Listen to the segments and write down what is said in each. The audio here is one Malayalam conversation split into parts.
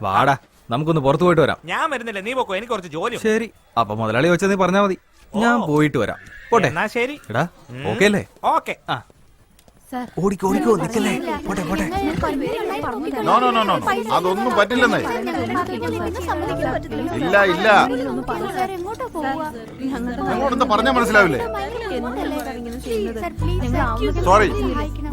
വാടാ, നമുക്കൊന്ന് പുറത്തു പോയിട്ട് വരാം. ഞാൻ വരുന്നില്ല, നീ പോക്കോ, എനിക്ക് കുറച്ച് ജോലി. ശരി, അപ്പൊ മുതലാളി വെച്ചാൽ നീ പറഞ്ഞാ മതി, ഞാൻ പോയിട്ട് വരാം. പോട്ടെ. എന്നാ ശരി. എടാ, ഓക്കെ അല്ലേ? ഓക്കെ. ഓടിക്കോ ഓടിക്കോ, നിക്കല്ലേ. പോട്ടെ പോട്ടെ. നോ നോ നോ നോ, അതൊന്നും പറ്റില്ലെന്നേ. ഇല്ല ഇല്ല, നിങ്ങളോടൊന്ന് പറഞ്ഞാൽ മനസ്സിലാവില്ലേ? Sorry,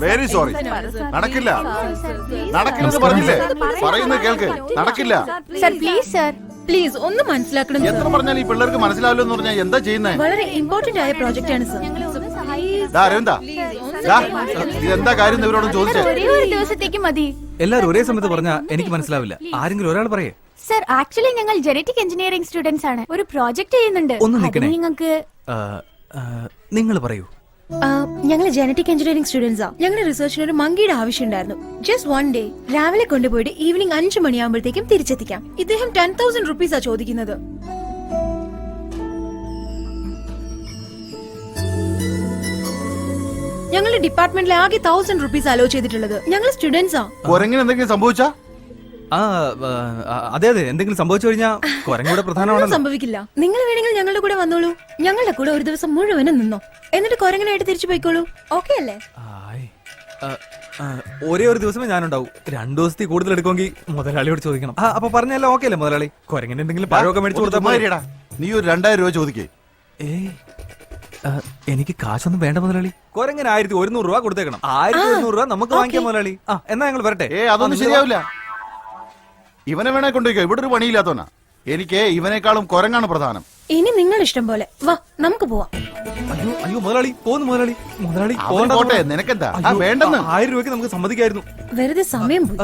very sorry. നടക്കില്ല, നടക്കില്ലെന്ന് പറഞ്ഞില്ലേ? പറയുന്നത് കേൾക്ക്, നടക്കില്ല. പ്ലീസ് ഒന്ന് മനസ്സിലാക്കണം. എത്ര പറഞ്ഞാൽ ഈ പിള്ളേർക്ക് മനസ്സിലാവില്ല എന്ന് പറഞ്ഞാൽ എന്താ ചെയ്യുന്നേ? വളരെ ഇമ്പോർട്ടന്റ് ആയ പ്രോജക്റ്റ് ആണ് സർ. അരവിന്ദ, ഇതെന്താ കാര്യം ഇവരോടും ചോദിച്ചേ? ഒരു ദിവസത്തേക്ക് മതി. എല്ലാരും ഒരേ സമയത്ത് പറഞ്ഞാ എനിക്ക് മനസ്സിലാവില്ല. ആരെങ്കിലും ഒരാൾ പറയേ. സർ, ആക്ച്വലി ഞങ്ങൾ ജനറ്റിക് എഞ്ചിനീയറിംഗ് സ്റ്റുഡൻസ് ആണ്. ഒരു പ്രോജക്ട് ചെയ്യുന്നുണ്ട്. ഒന്ന് നിൽക്കണേ. നിങ്ങൾക്ക് നിങ്ങൾ പറയൂ. ഞങ്ങൾ ജനറ്റിക് എഞ്ചിനീയറിംഗ് സ്റ്റുഡൻസാ. ഞങ്ങളുടെ റിസർച്ചിന് ഒരു മങ്കിയുടെ ആവശ്യം ഉണ്ടായിരുന്നു. Just one day. രാവിലെ കൊണ്ടുപോയിട്ട് ഈവനിങ് 5 മണിയാകുമ്പോഴത്തേക്കും തിരിച്ചെത്തിക്കാം. ഇദ്ദേഹം 10,000 റുപ്പീസാ ചോദിക്കുന്നത്. ഞങ്ങളുടെ ഡിപ്പാർട്ട്മെന്റിലെ ആകെ 1000 റുപ്പീസ് അലോ ചെയ്തിട്ടുള്ളത്. ഞങ്ങൾ സ്റ്റുഡൻസാ. എന്തെങ്കിലും സംഭവിച്ചാ? അതെ അതെ, എന്തെങ്കിലും സംഭവിച്ചു കഴിഞ്ഞാൽ കുരങ്ങൂടെ പ്രധാനമാണല്ലോ. സംഭവിക്കില്ല. നിങ്ങൾ വേണമെങ്കിൽ ഞങ്ങളുടെ കൂടെ വന്നോളൂ. ഞങ്ങളുടെ കൂടെ ഒരു ദിവസം മുഴുവനും നിന്നോ, എന്നിട്ട് കുരങ്ങനായിട്ട് തിരിച്ചു പോയിക്കോളൂ. ഓക്കെ അല്ലേ? ഒരേ ഒരു ദിവസമേ ഞാനുണ്ടാവും. 2 ദിവസത്തിൽ കൂടുതൽ എടുക്കുമെങ്കിൽ മുതലാളിയോട് ചോദിക്കണം. അപ്പൊ പറഞ്ഞല്ലോ ഓക്കെ അല്ലേ മുതലാളി? കുരങ്ങിന് എന്തെങ്കിലും പഴമൊക്കെ മേടിച്ചു കൊടുത്താൽ നീ ഒരു 2000 രൂപ ചോദിക്കേ. എനിക്ക് കാശൊന്നും വേണ്ട മുതലാളി. കുരങ്ങിന് 1100 രൂപ കൊടുത്തേക്കണം. 1100 രൂപ നമുക്ക് വാങ്ങിക്കാം മുതലാളി. എന്നാ ഞങ്ങൾ വരട്ടെ. അതൊന്നും ശരിയാവില്ല. ഇവനെ വേണേ കൊണ്ടുപോയിക്കോ, ഇവിടെ ഒരു പണിയില്ലാത്തോനാ. എനിക്ക് ഇവനേക്കാളും കുരങ്ങാണ് പ്രധാനം. ഇനി നിങ്ങൾ ഇഷ്ടം പോലെ വാ, നമുക്ക് പോവാം. അയ്യോ അയ്യോ മുതലാളി, പോന്നു മുതലാളി. മുതലാളി പോട്ടെ, നിനക്കെന്താ വേണ്ടെന്ന്? 1000 രൂപയ്ക്ക് നമുക്ക് സമ്മതിക്കായിരുന്നു. വെറുതെ സമയം പോയി.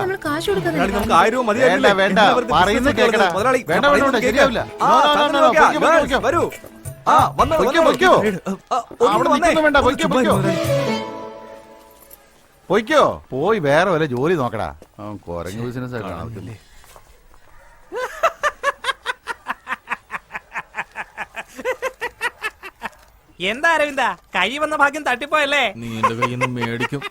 നമ്മൾ കാശ് കൊടുക്കാൻ നമുക്ക് 1000 രൂപ മതി. വേണ്ട, പറയുന്നത് കേൾക്കടാ. വേണ്ട വേണ്ട, ശരിയാവില്ല. വരൂ. പൊയ്ക്കോ, പോയി വേറെ വല്ല ജോലി നോക്കടാ. കുരങ്ങ് ബിസിനസ് കാണത്തില്ലേ? എന്താ അരവിന്ദ, കൈ വന്ന ഭാഗ്യം തട്ടിപ്പോയല്ലേ? നീ എന്റെ കയ്യിൽ നിന്ന് മേടിക്കും.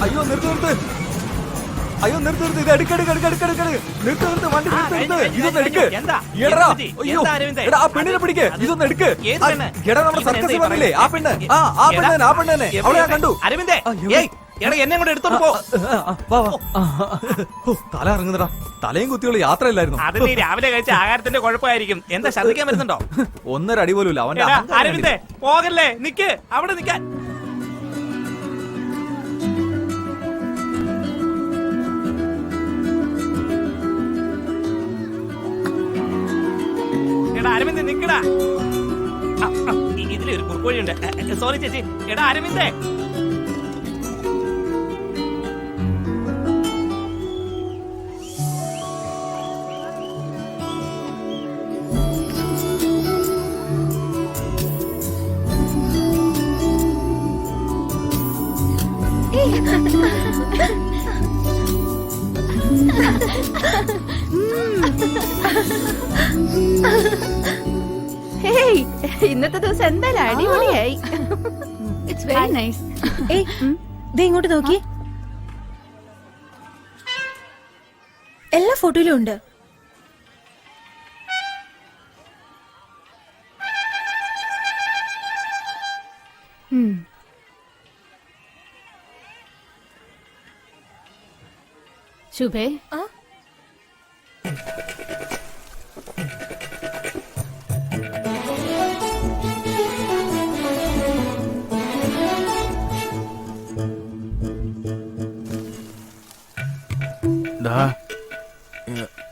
അയ്യോ നിർത്ത് നിർത്ത്, അയ്യോ നിർത്ത് നിർത്ത്, ഇത് നിർത്ത് വണ്ടി ഇതൊന്ന് എടുക്ക്. ആ പെണ്ണിനെ പിടിക്ക്, ഇതൊന്ന് എടുക്ക്. എടാ നമ്മുടെ സർക്കസിൽ വന്നില്ലേ ആ പെണ്ണ്, ആ പെണ്ണ് തന്നെ, അവളെ ഞാൻ കണ്ടു. അരവിന്ദേ, എന്നെ കൂടെ എടുത്തോണ്ട് പോ. തല ഇറങ്ങുന്നടാ, തലയും കുത്തിയുള്ള യാത്രയല്ലായിരുന്നു. അത് നീ രാവിലെ കഴിച്ച ആഹാരത്തിന്റെ കുഴപ്പമായിരിക്കും. എന്താ ശ്രദ്ധിക്കാൻ വരുന്നുണ്ടോ? 1.5 അടി പോലും ഇല്ല അവന്റെ. അരവിന്ദേ പോകല്ലേ, നിക്ക് അവിടെ നിക്കാൻ. അരവിന്ദ് നിക്കടാ, ഇതിലൊരു കുറുക്കോഴിയുണ്ട്. സോറി ചേച്ചി. എടാ അരവിന്ദേ, ഇന്നത്തെ ദിവസം എന്തായാലും അടിപൊളിയായി. It's very nice. ഇങ്ങോട്ട് നോക്കി, എല്ലാ ഫോട്ടോയിലും ഉണ്ട്. ശുഭേ ആ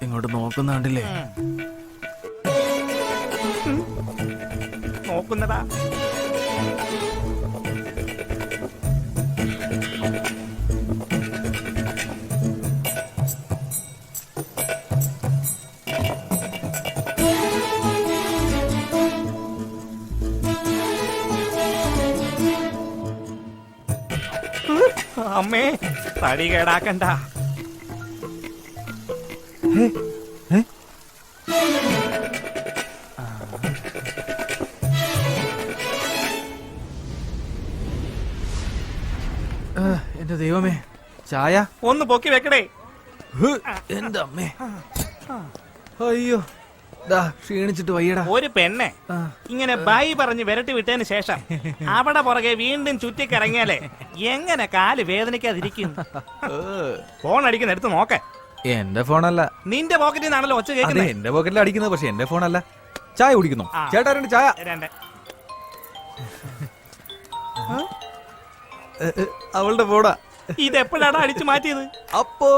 ഇങ്ങോട്ട് നോക്കുന്നുണ്ടല്ലേ? നോക്കുന്നതാ. അമ്മേ, തടി കേടാക്കണ്ട. എന്റെ ദൈവമേ, ചായ ഒന്ന് പൊക്കി വെക്കടേ. എന്റെ അമ്മേ, അയ്യോ, ദാ ക്ഷീണിച്ചിട്ട് വയ്യടാ. ഒരു പെണ്ണെ ഇങ്ങനെ ബൈ പറഞ്ഞ് വിരട്ടി വിട്ടതിന് ശേഷം അവിടെ പുറകെ വീണ്ടും ചുറ്റിക്കിറങ്ങിയാലേ എങ്ങനെ കാല് വേദനിക്കാതിരിക്കും? ഫോൺ അടിക്കുന്ന എടുത്ത് നോക്ക. എന്റെ ഫോണല്ല. നിന്റെ പോക്കറ്റിൽ നിന്നാണല്ലോ ഒച്ച അതെ, കേൾക്കുന്നത്. എന്റെ പോക്കറ്റിൽ അടിക്കുന്നത്, പക്ഷെ എന്റെ ഫോണല്ല. ചായ കുടിക്കുന്നു. ആ. ചേട്ടാ, രണ്ട് ചായ. രണ്ട്. അവളുടെ ഫോണാ. ഇതെപ്പോഴാണ് അടിച്ചു മാറ്റിയത്? അപ്പോ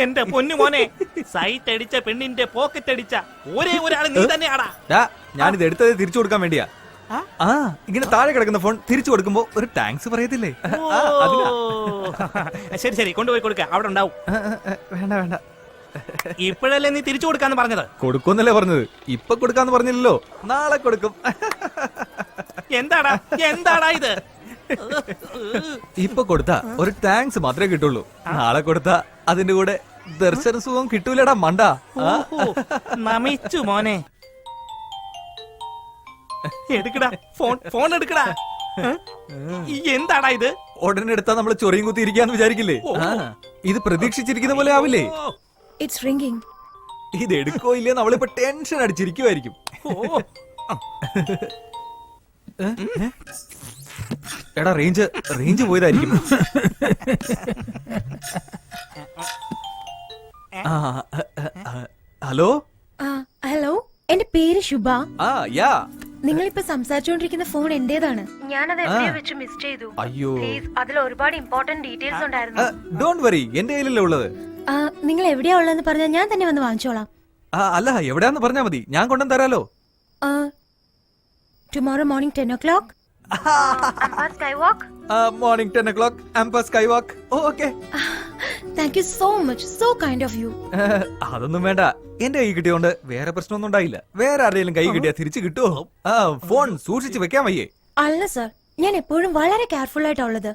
എന്റെ പൊന്നു മോനെ, സൈറ്റ് അടിച്ച പെണ്ണിന്റെ പോക്കറ്റ് അടിച്ച ഒരേ ഒരാൾ നീ തന്നെയാടാ. ഞാനിത് എടുത്തത് തിരിച്ചു കൊടുക്കാൻ വേണ്ടിയാ. ആ, ഇങ്ങനെ താഴെ കിടക്കുന്ന ഫോൺ തിരിച്ചു കൊടുക്കുമ്പോ ഒരു താങ്ക്സ് പറയത്തില്ലേ? ശരി ശരി, കൊണ്ടുപോയി കൊടുക്ക, അവിടെ ഉണ്ടാവും. വേണ്ട വേണ്ട, ഇപ്പോഴല്ലേ നീ തിരിച്ചു കൊടുക്കാന്ന് പറഞ്ഞത്? കൊടുക്കുമെന്നല്ലേ പറഞ്ഞത്. ഇപ്പൊ കൊടുക്കാന്ന് പറഞ്ഞില്ലല്ലോ, നാളെ കൊടുക്കും. എന്താടാ എന്താടാ ഇത്? ഇപ്പൊ കൊടുത്താ ഒരു താങ്ക്സ് മാത്രമേ കിട്ടുള്ളൂ. നാളെ കൊടുത്താ അതിന്റെ കൂടെ ദർശന സുഖം കിട്ടൂലടാ മണ്ട. ഓഹോ, നമിച്ചു മോനെ. എടുക്കടാ ഫോൺ, ഫോൺ എടുക്കടാ. എന്താടാ ഇത്? ഉടനെ എടുത്താ നമ്മള് ചൊറിയും കുത്തി ഇരിക്കാന്ന് വിചാരിക്കില്ലേ? ഇത് പ്രതീക്ഷിച്ചിരിക്കുന്ന പോലെ ആവില്ലേ? It's ringing. ഇത് എടുക്കോ ഇല്ലേ നമ്മളിപ്പോ ടെൻഷൻ അടിച്ചിരിക്കുവായിരിക്കും. എടാ, റേഞ്ച് പോയതായിരിക്കും. ഹലോ ഹലോ, എന്റെ പേര് ശുഭ. യാ. നിങ്ങളിപ്പോ സംസാരിച്ചുകൊണ്ടിരിക്കുന്ന ഫോൺ എന്റേതാണ്. ഞാനത് എവിടെയോ വെച്ച് മിസ് ചെയ്തു. അയ്യോ, അതിൽ ഒരുപാട് ഇമ്പോർട്ടന്റ് ഡീറ്റെയിൽസ് ഉണ്ടായിരുന്നു. ഡോണ്ട് വറി, എന്റെ കയ്യിലല്ലേ ഉള്ളത്. നിങ്ങൾ എവിടെയാ ഉള്ളതെന്ന് പറഞ്ഞാൽ ഞാൻ തന്നെ വന്ന് വാങ്ങിച്ചോളാം. അല്ല, എവിടെയാന്ന് പറഞ്ഞാ മതി, ഞാൻ കൊണ്ടുവന്ന് തരാലോ. Tomorrow morning 10 o'clock. Morning 10 o'clock, Ampere Skywalk. Okay. Thank you so much, so kind of you. അതൊന്നും വേണ്ട, എന്റെ കൈ കിട്ടിയോണ്ട് വേറെ പ്രശ്നമൊന്നും ഉണ്ടായില്ല. വേറെ ആരെങ്കിലും കൈ കിട്ടിയാ തിരിച്ചു കിട്ടുമോ? ഫോൺ സൂക്ഷിച്ച് വെക്കാൻ വയ്യേ? അല്ല സർ, ഞാൻ എപ്പോഴും വളരെ കെയർഫുൾ ആയിട്ടാ ഉള്ളത്.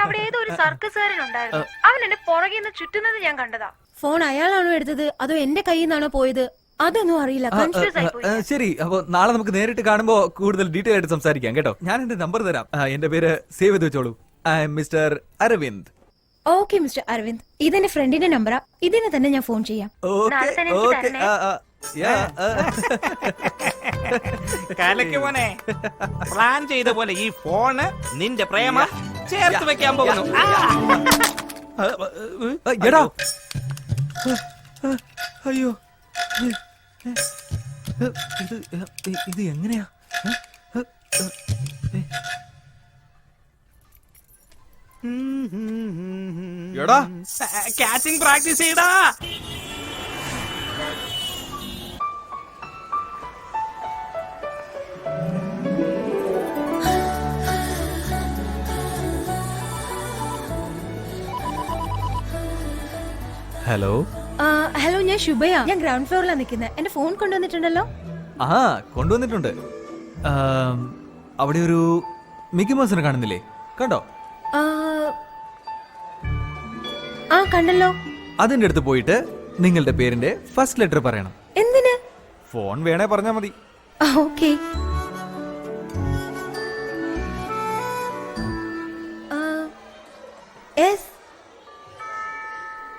അവിടെ ഏതോ ഒരു സർക്കസുകാരനുണ്ടായിരുന്നു, അവൻ എന്നെ പുറകെ നിന്ന് ചുറ്റുന്നത് ഞാൻ കണ്ടതാ. ഫോൺ അയാളാണോ എടുത്തത് അതോ എന്റെ കയ്യിൽ നിന്നാണോ പോയത് അതൊന്നും അറിയില്ല. കൺഫ്യൂസ് ആയിപ്പോയി. ശരി, അപ്പൊ നാളെ നമുക്ക് നേരിട്ട് കാണുമ്പോ കൂടുതൽ ഡീറ്റെയിൽ ആയിട്ട് സംസാരിക്കാം കേട്ടോ. ഞാൻ എന്റെ നമ്പർ തരാം. എന്റെ പേര് സേവ് ചെയ്ത് വെച്ചോളൂ. I am mister Aravind. Okay mister Aravind, ഇതെന്റെ ഫ്രണ്ടിന്റെ നമ്പറാ. ഇതിനെ തന്നെ ഞാൻ ഫോൺ ചെയ്യാം. കലക്ക് മോനെ, പ്ലാൻ ചെയ്ത പോലെ ഈ ഫോണ് നിന്റെ പ്രേമ ചേർത്ത് വെക്കാൻ പോകുന്നു. എടാ, അയ്യോ, ഇത് എങ്ങനെയാ? എടാ, കാച്ചിങ് പ്രാക്ടീസ് ചെയ്താ. ഹലോ. ഹലോ, ഞാൻ ശുഭയാ. ഞാൻ ഗ്രൗണ്ട് ഫ്ലോറിലാണ് നിൽക്കുന്നത്. എന്റെ ഫോൺ കൊണ്ടുവന്നിട്ടുണ്ടല്ലോ. കൊണ്ടുവന്നിട്ടുണ്ട്. അവിടെ ഒരു മിക്കി മൗസിനെ കാണുന്നില്ലേ? കണ്ടോ? കണ്ടല്ലോ. അതിന്റെ അടുത്ത് പോയിട്ട് നിങ്ങളുടെ പേരിന്റെ ഫസ്റ്റ് ലെറ്റർ പറയണം. എന്തിന്? ഫോൺ വേണേ പറഞ്ഞാ മതി. ഓക്കെ. എസ്.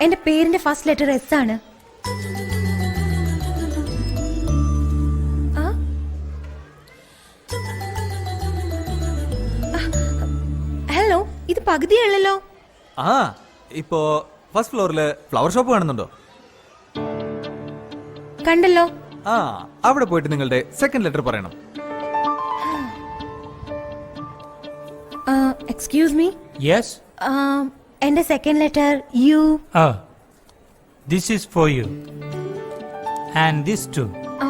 എന്റെ പേരിന്റെ ഫസ്റ്റ് ലെറ്റർ എസ് ആണ്. പകുതിയേ ഉള്ളല്ലോ. ആ ഇപ്പോ ഫസ്റ്റ് ഫ്ലോറില് ഫ്ലവർ ഷോപ്പ് കാണുന്നുണ്ടോ? കണ്ടല്ലോ. ആ അവിടെ പോയിട്ട് നിങ്ങളുടെ സെക്കൻഡ് ലെറ്റർ പറയണം. Excuse me. Yes? എന്റെ second letter U. Oh. This is for you. And this too. ഓ,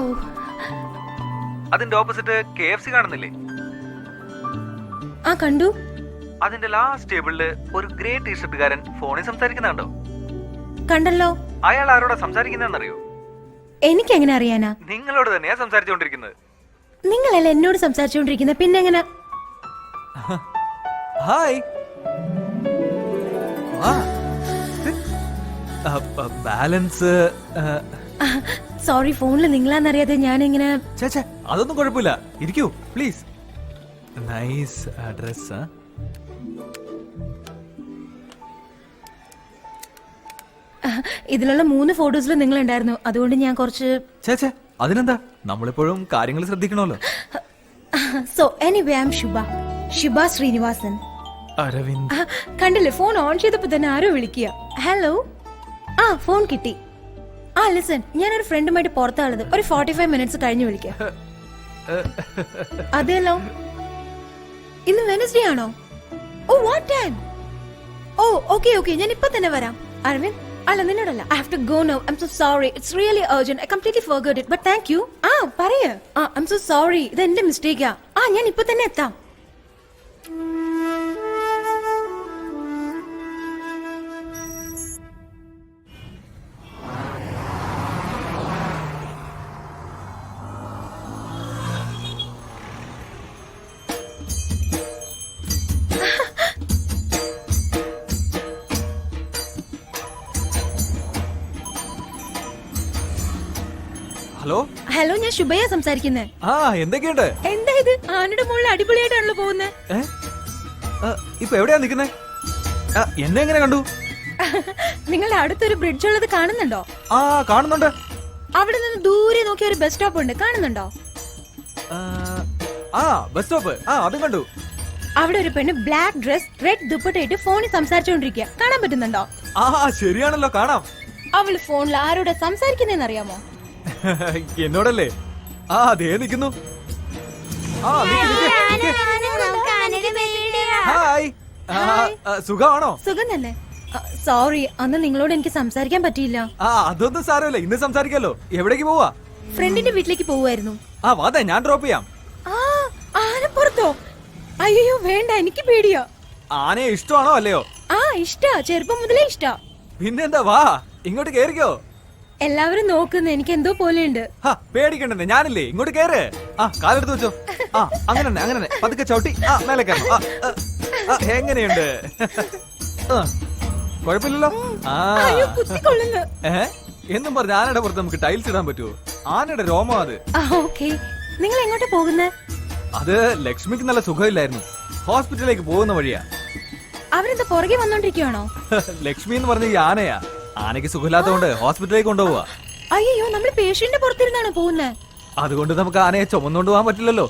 അതിന്റെ ഓപ്പോസിറ്റ് KFC കാണുന്നില്ലേ? ആ കണ്ടു. അതിന്റെ ലാസ്റ്റ് ടേബിളില് ഒരു ഗ്രേ ടീഷർട്ടുകാരൻ ഫോണിൽ സംസാരിക്കുന്നുണ്ടോ? കണ്ടല്ലോ. അയാൾ ആരോടാ സംസാരിക്കുന്നതെന്നറിയോ? എനിക്കെങ്ങനെ അറിയാനാ? നിങ്ങളോട് തന്നെയാ സംസാരിച്ചുകൊണ്ടിരിക്കുന്നത്. നിങ്ങളല്ല എന്നോട് സംസാരിച്ചുകൊണ്ടിരിക്കുന്നത്, പിന്നെ എങ്ങനെ? ഹായ്. ബാലൻസ് സോറി, ഫോണിൽ നിങ്ങളാന്നറിയാതെ ഞാനിങ്ങനെ. ചേച്ചേ അതൊന്നും കുഴപ്പമില്ല, ഇരിക്കൂ പ്ലീസ്. Nice address. ഇതിലുള്ള 3 ഫോട്ടോസിൽ നിങ്ങൾ ഉണ്ടായിരുന്നു, അതുകൊണ്ട് ഞാൻ കുറച്ച്. ചേച്ചേ അതിനെന്താ, നമ്മളിപ്പോഴും കാര്യങ്ങൾ ശ്രദ്ധിക്കണമല്ലോ. സോ എനിവേ, ഐ ആം ശുഭ ശ്രീനിവാസൻ. അരവിന്ദ്. കണ്ടില്ലേ, ഫോൺ ഓൺ ചെയ്തപ്പോ തന്നെ ആരോ വിളിക്കുക. ഹലോ. ആ ഫോൺ കിട്ടി. ആ ലിസൺ, ഞാനൊരു ഫ്രണ്ടുമായിട്ട് പുറത്താളത്. ഒരു 45 മിനിറ്റ്സ് കഴിഞ്ഞ് വിളിക്കാം. അതെല്ലോ. ഇന്ന് വെനസ്ഡേ ആണോ? Oh what time? Oh okay okay, ഞാൻ ഇപ്പൊ തന്നെ വരാം. അരവിന്ദ്, അല്ല നിന്നോടല്ല. I have to go now. I am so sorry. It's really urgent. I completely forgot it, but thank you. ആ പറയ്. ഐ ആം സോ സോറി, ഇത് എന്റെ മിസ്റ്റേക്കാ. ആ ഞാൻ ഇപ്പൊ തന്നെ എത്താം. ഹലോ. ഹലോ, ഞാൻ ശുഭയാ സംസാരിക്കുന്നത്. ആ എന്തൊക്കെയുണ്ട്? എന്താ ഇത്? ആനയുടെ മുകളിൽ അടിപൊളിയായിട്ടാണല്ലോ പോകുന്നത്. ഇപ്പൊ എവിടെയാ നിക്കുന്നേ? എന്നെ എങ്ങനെ കണ്ടു? നിങ്ങളുടെ അടുത്തൊരു ബ്രിഡ്ജ് ഉള്ളത് കാണുന്നുണ്ടോ? ആ കാണുന്നുണ്ട്. അവിടെ നിന്ന് ദൂരെ നോക്കിയ ഒരു ബസ് സ്റ്റോപ്പ് ഉണ്ട്, കാണുന്നുണ്ടോ? ആ ബസ് സ്റ്റോപ്പ്. ആ അതും കണ്ടു. അവിടെ ഒരു പെണ്ണ് ബ്ലാക്ക് ഡ്രസ് റെഡ് ദുപ്പട്ടയിട്ട് ഫോണിൽ സംസാരിച്ചോണ്ടിരിക്കുക, കാണാൻ പറ്റുന്നുണ്ടോ? ആ ശരിയാണല്ലോ, കാണാം. അവള് ഫോണിൽ ആരോടെ സംസാരിക്കുന്നതെന്ന് അറിയാമോ? എന്നോടല്ലേ? ആ അതേ നിക്കുന്നു. ആ ഹായ്. സുഖമാണോ? സുഖം തന്നെ. സോറി, അന്ന് നിങ്ങളോട് എനിക്ക് സംസാരിക്കാൻ പറ്റിയില്ല. ആ അതൊന്നും സാരമില്ല, ഇന്ന് സംസാരിക്കാലോ. എവിടേക്ക് പോവാ? ഫ്രണ്ടിന്റെ വീട്ടിലേക്ക് പോവായിരുന്നു. ആ വാതെ, ഞാൻ ഡ്രോപ്പ് ചെയ്യാം. ആ ആനപ്പുറത്തോ? അയ്യോ വേണ്ട, എനിക്ക് പേടിയാ. ആനയെ ഇഷ്ടമാണോ അല്ലയോ? ആ ഇഷ്ടാ, ചെറുപ്പം മുതലേ ഇഷ്ടാ. പിന്നെന്താ, വാ ഇങ്ങോട്ട് കേറിക്കോ. എല്ലാവരും നോക്കുന്ന എനിക്ക് എന്തോ പോലെയുണ്ട്. പേടിക്കണ്ടെന്ന്, ഞാനില്ലേ, ഇങ്ങോട്ട് കേറ്. ആ കാലെടുത്ത് വെച്ചോ. ആ അങ്ങനെ തന്നെ, അങ്ങനെ തന്നെ. പതുക്കെ ചവിട്ടി ആ മേലെ കയറണം. എങ്ങനെയുണ്ട്? കുഴപ്പമില്ലല്ലോ. ആ എന്നും പറഞ്ഞ ആനയുടെ പുറത്ത് നമുക്ക് ടൈൽസ് ഇടാൻ പറ്റുമോ? ആനയുടെ രോമം അത്. ഓക്കേ, നിങ്ങൾ എങ്ങോട്ടാ പോകുന്നത്? അത് ലക്ഷ്മിക്ക് നല്ല സുഖമില്ലായിരുന്നു, ഹോസ്പിറ്റലിലേക്ക് പോകുന്ന വഴിയാ. അവരെന്താ പുറകെ വന്നോണ്ടിരിക്കുവാണോ? ലക്ഷ്മി എന്ന് പറഞ്ഞ ഈ ആനയാ. ആനയ്ക്ക് സുഖമില്ലാത്തതുകൊണ്ട് ഹോസ്പിറ്റലിലേക്ക് കൊണ്ടുപോവാ. അയ്യോ, നമ്മൾ പേഷ്യന്റിന്റെ പുറത്തിരുന്നാണോ പോകുന്നത്? അതുകൊണ്ട് നമുക്ക് ആനയെ ചുമന്നുകൊണ്ട് പോകാൻ പറ്റില്ലല്ലോ.